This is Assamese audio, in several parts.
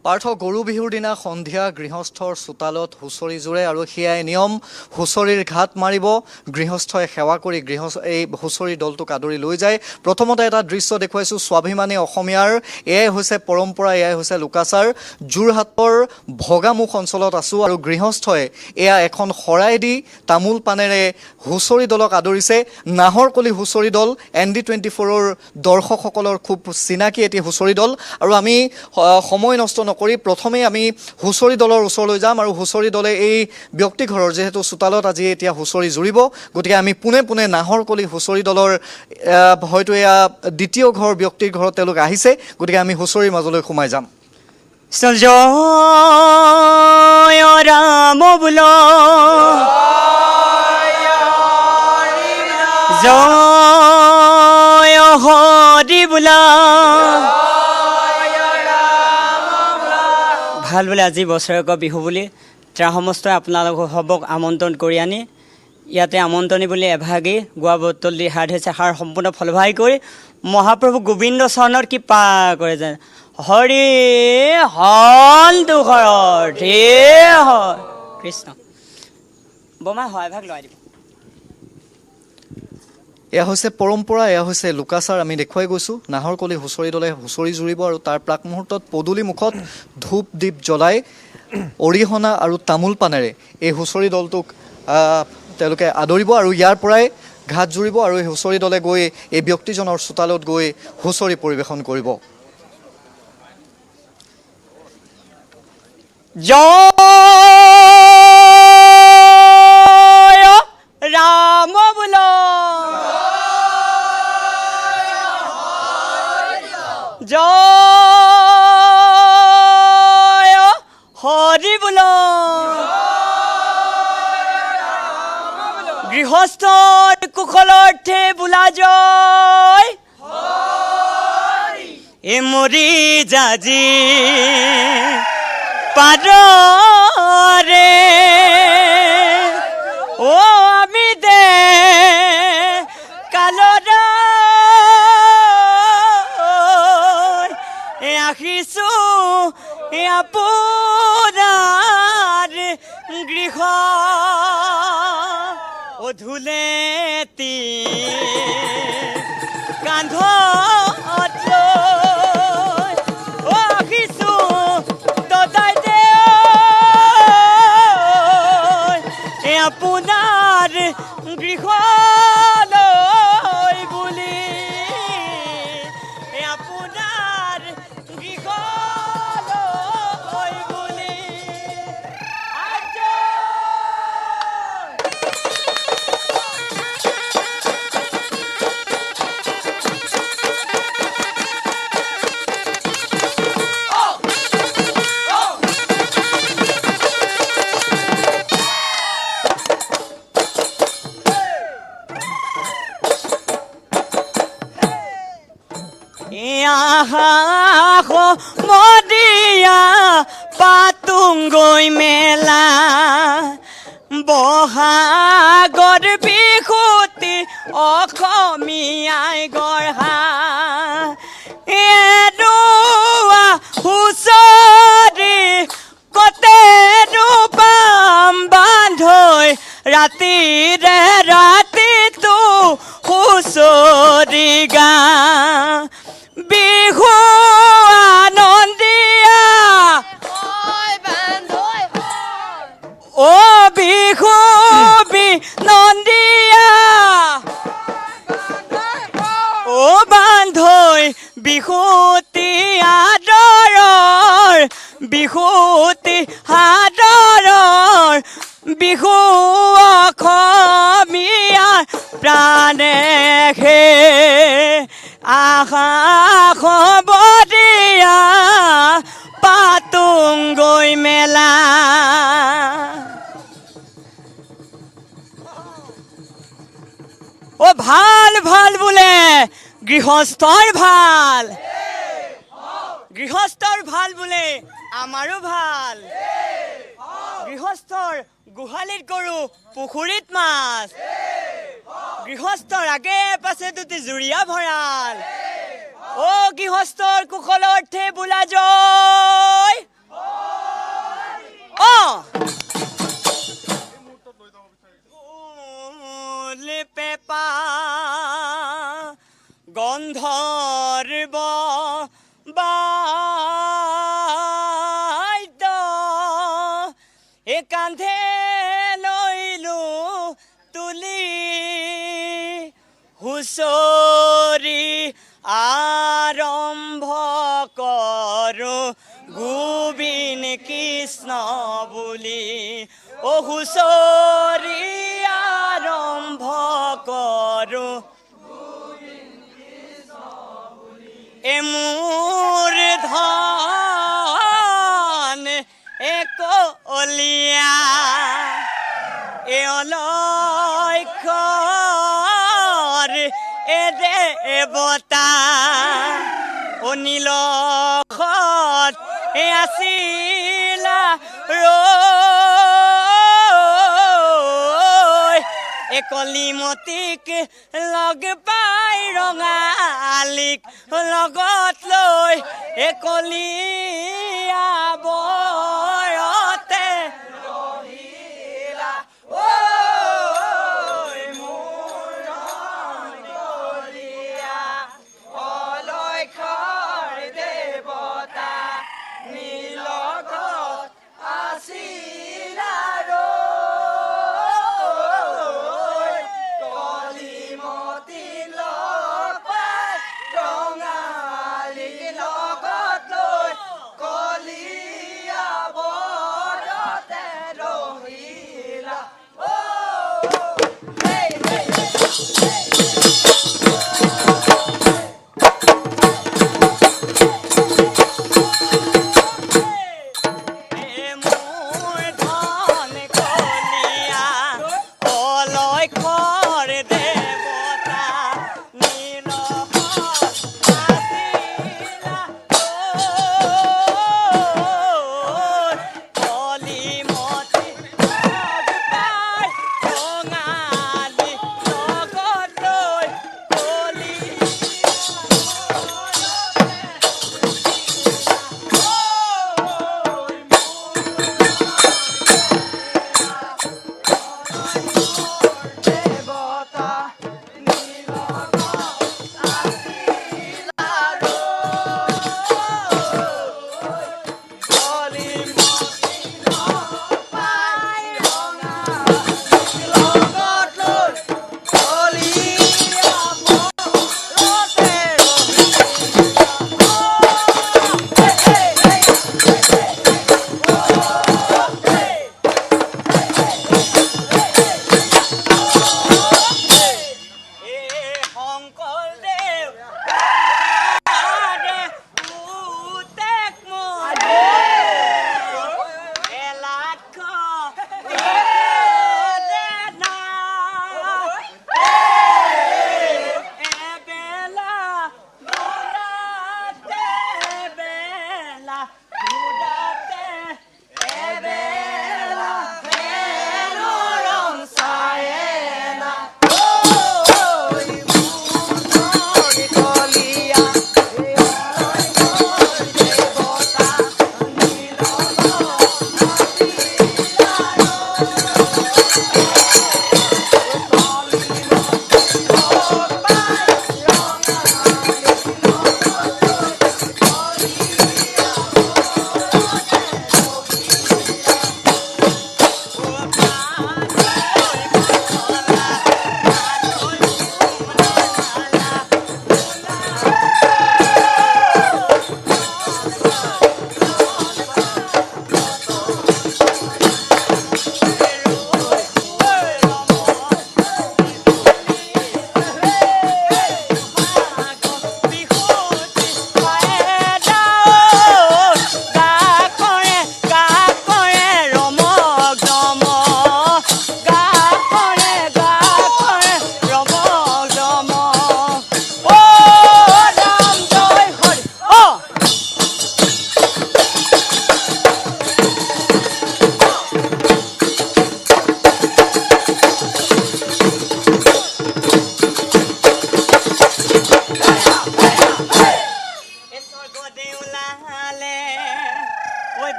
পাৰ্থ গৰু বিহুৰ দিনা সন্ধিয়া গৃহস্থৰ চোতালত হুঁচৰি জোৰে আৰু সেয়াই নিয়ম। হুঁচৰিৰ ঘাট মাৰিব, গৃহস্থই সেৱা কৰি এই হুঁচৰিৰ দলটোক আদৰি লৈ যায়। প্ৰথমতে এটা দৃশ্য দেখুৱাইছোঁ স্বাভিমানী অসমীয়াৰ। এয়াই হৈছে পৰম্পৰা, এয়াই হৈছে লোকাচাৰ। যোৰহাটৰ ভগামুখ অঞ্চলত আছোঁ আৰু গৃহস্থই এয়া এখন শৰাই দি তামোল পানেৰে হুঁচৰি দলক আদৰিছে। নাহৰকলি হুঁচৰি দল ND24ৰ দৰ্শকসকলৰ খুব চিনাকি এটি হুঁচৰি দল। আৰু আমি সময় নষ্ট নকৰি প্ৰথমেই আমি হুঁচৰি দলৰ ওচৰলৈ যাম আৰু হুঁচৰি দলে এই ব্যক্তিঘৰৰ যিহেতু চোতালত আজি এতিয়া হুঁচৰি জুৰিব, গতিকে আমি পোনে পোনে নাহৰকলি হুঁচৰি দলৰ হয়তো এয়া দ্বিতীয় ঘৰ ব্যক্তিৰ ঘৰত তেওঁলোক আহিছে, গতিকে আমি হুঁচৰিৰ মাজলৈ সোমাই যাম। জয় ৰাম বোল, জয় হৰি বোলা। ভাল বোলে আজি বছৰেকৰ বিহু বুলি তাৰ সমস্তই আপোনালোকক সবক আমন্ত্ৰণ কৰি আনি ইয়াতে আমন্ত্ৰণী বুলি এভাগি গোৱা বটল দি হাত হৈছে সাৰ সম্পূৰ্ণ ফলভাই কৰি মহাপ্ৰভু গোবিন্দ চৰণৰ কৃপা কৰে যেন হৰি সন্তু ঘৰৰ ধেৰ হয় কৃষ্ণ বোমা হয় ভাগ লৈ দিব। এয়া হৈছে পৰম্পৰা, এয়া হৈছে লোকাচাৰ। আমি দেখুৱাই গৈছোঁ নাহৰকলি হুঁচৰি দলে হুঁচৰি জুৰিব আৰু তাৰ প্ৰাক মুহূৰ্তত পদূলি মুখত ধূপ দীপ জ্বলাই অৰিহণা আৰু তামোল পানেৰে এই হুঁচৰি দলটোক তেওঁলোকে আদৰিব আৰু ইয়াৰ পৰাই ঘাট জুৰিব আৰু এই হুঁচৰি দলে গৈ এই ব্যক্তিজনৰ চোতালত গৈ হুঁচৰি পৰিৱেশন কৰিব। জয় ৰাম বোল, জয় হৰি বোল। গৃহস্থৰ কুশলাৰ্থে বোলা জয় এমৰি জাজি পাদৰে ও আমি দে কালৰ আহিছোঁ আপোনাৰ গৃহ অধুলেতি কান্ধত লৈ আহিছোঁ দদাই দে আপোনাৰ গৃহলৈ বুলি আপোনাৰ গৃহলৈ বুলি মদিয়া পাতুংগৈ মেলা বহাগৰ বিহুতি অসমীয়াই গঢ়া এৰুৱা হুঁচৰি কতেৰু পাম বান্ধৈ ৰাতিৰে ৰাতিটো হুঁচৰি গা বিহু আনন্দিয়া ও বিহু বিনন্দিয়া ও বান্ধৈ বিহুতি আদৰৰ বিহুতি আদৰৰ বিহু অসমীয়াৰ প্ৰাণে হে আশা খবৰীয়া পাতুংগৈ মেলা। ও ভাল ভাল বোলে গৃহস্থৰ ভাল, গৃহস্থৰ ভাল বোলে আমাৰো ভাল। গৃহস্থৰ গোহালিত গৰু পুখুৰীত মাছ, গৃহস্থৰ আগে পাছে দুটি জুৰিয়া ভঁৰাল। ও গৃহস্থৰ কুশলাৰ্থে বোলা জয় গন্ধৰ্ব বাদ্য কান্ধে লৈলো তুলি হুঁচৰি আৰম্ভ কৰো গোবিন্দ কৃষ্ণ বুলি হুঁচৰি আৰম্ভ কৰো মোৰ ধন একলীয়া অলক্ষৰ দেৱতা নীলখত আছিলা কলিমতীক লগ পাই ৰঙালীক লগত লৈ কলীয়া বৰতে ৰহিলা মোৰ কলীয়া অলক্ষৰ দেৱতা নীলগত আছিলা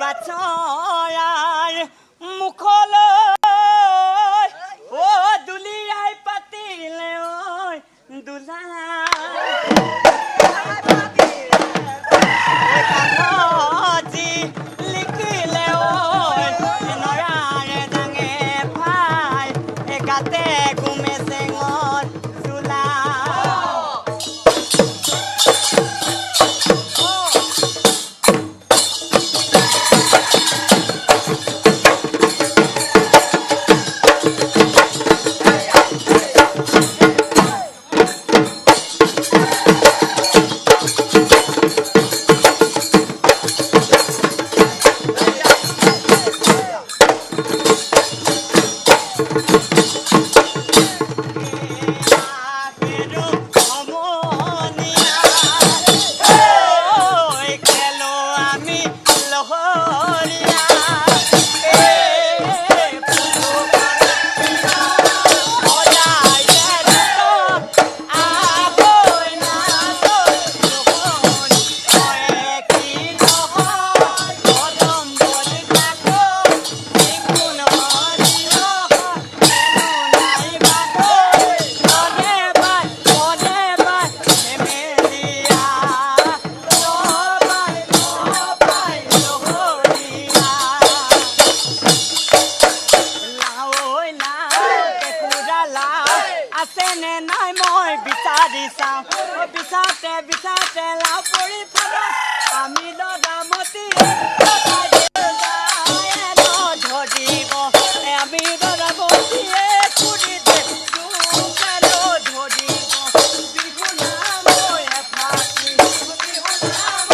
বাছৰাৰ মুখলৈ দুলিয়াই পাতিলে দুলা কাগজি লিখিলে ঐ নৰাৰে ডাঙে ফাই গাতে গুমে চেঙত চোলা আছেনে নাই মই বিচাৰি চাওঁ বিচাৰতে বিচাৰতে লাও পৰি পৰে আমি দদামতি ধৰিব আমি দদামতিয়ে ফুৰি দে ধৰিব বিহু নাম ফাঁকি বিহু নাম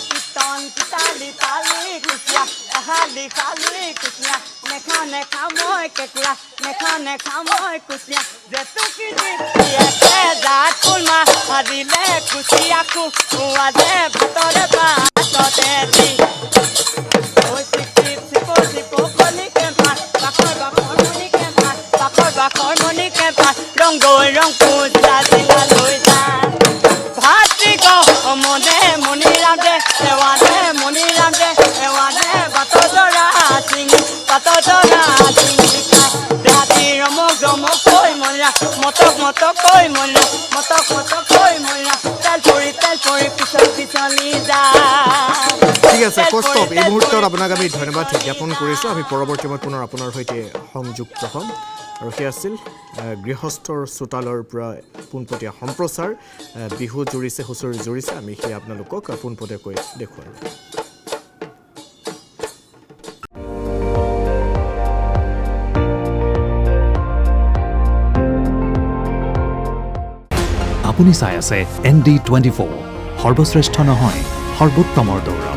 কীৰ্তন পিতালি তালি কুচিয়া এহালি খালি কুচিয়া নেখা নেখা মই কেকুৰা নেখা নেখা মই কুচিয়া জেতুকি দিছে জাত কুলমা ভাজিলে কুচিয়াকো খুৱালে ভাতৰে ভাততে দি ৰং গৈ ৰং পূজা জিলা লৈ যা ভাতৃ মনে মণিৰাম দে সেৱানে মণিৰাম দে সেৱানে বাট জৰা চিঙি বাট জৰা চিঙি ৰাতি ৰমক জমক কৈ মৰিয়া মতক মতক কৈ মৰিয়া মতক মতক কৈ মৰিয়া তেল পৰি পিছল পিছলি যা ঠিক আছে কৌস্তভ এই মুহূৰ্তত আপোনাক আমি ধন্যবাদ জ্ঞাপন কৰিছোঁ আমি পৰৱৰ্তী সময়ত পুনৰ আপোনাৰ সৈতে সংযুক্ত হ'ম আৰু সেই আছিল গৃহস্থৰ চোতালৰ পৰা পোনপটীয়া সম্প্ৰচাৰ বিহু জুৰিছে হুঁচৰি জুৰিছে আমি সেই আপোনালোকক পোনপটীয়াকৈ দেখুৱালোঁ আপুনি চাই আছে ND24 সৰ্বশ্ৰেষ্ঠ নহয় সৰ্বোত্তমৰ দৌৰ